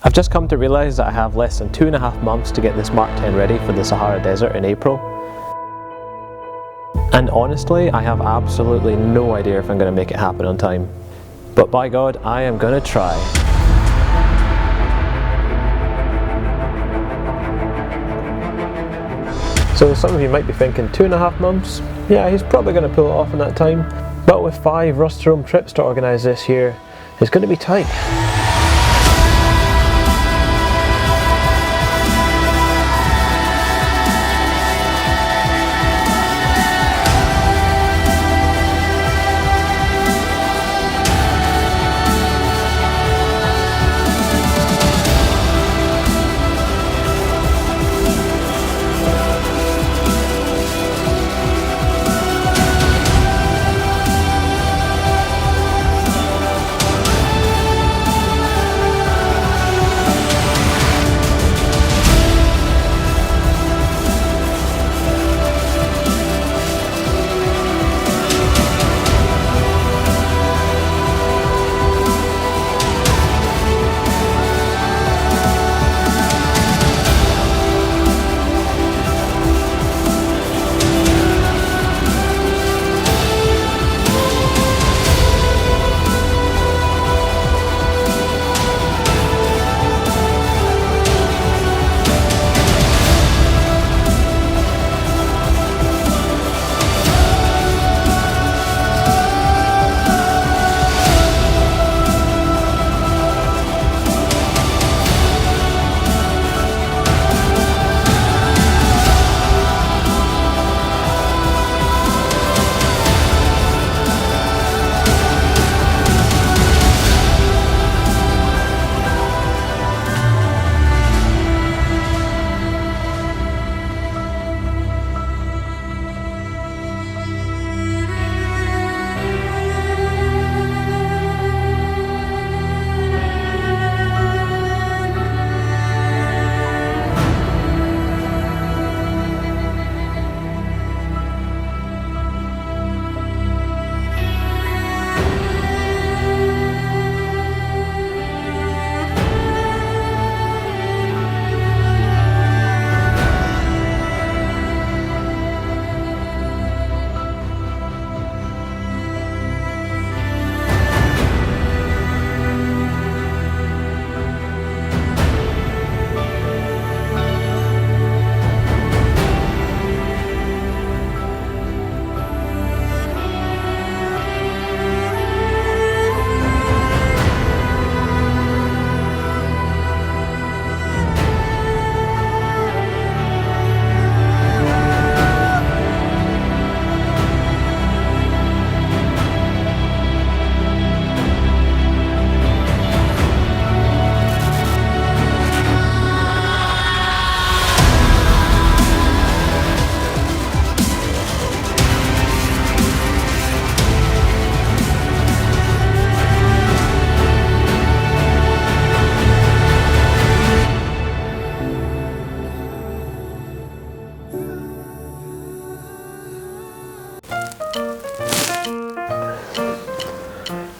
I've just come to realise that I have less than 2.5 months to get this Mark 10 ready for the Sahara Desert in April. And honestly, I have absolutely no idea if I'm going to make it happen on time. But by God, I am going to try. So some of you might be thinking 2.5 months? Yeah, he's probably going to pull it off in that time. But with 5 rust-to-roam trips to organise this year, it's going to be tight.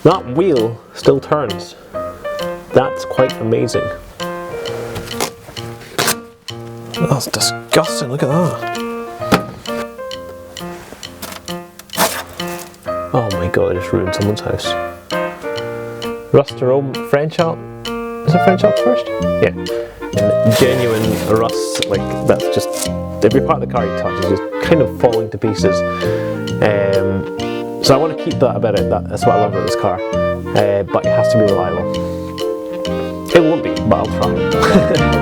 That wheel still turns. That's quite amazing. That's disgusting, look at that. Oh my God, I just ruined someone's house. Rust-to-roam French Alp. Is it French Alp first? Yeah. And genuine rust, like that's just, every part of the car you touch is just kind of falling to pieces. So I want to keep that about it, that's what I love about this car. But it has to be reliable. It won't be, but I'll try.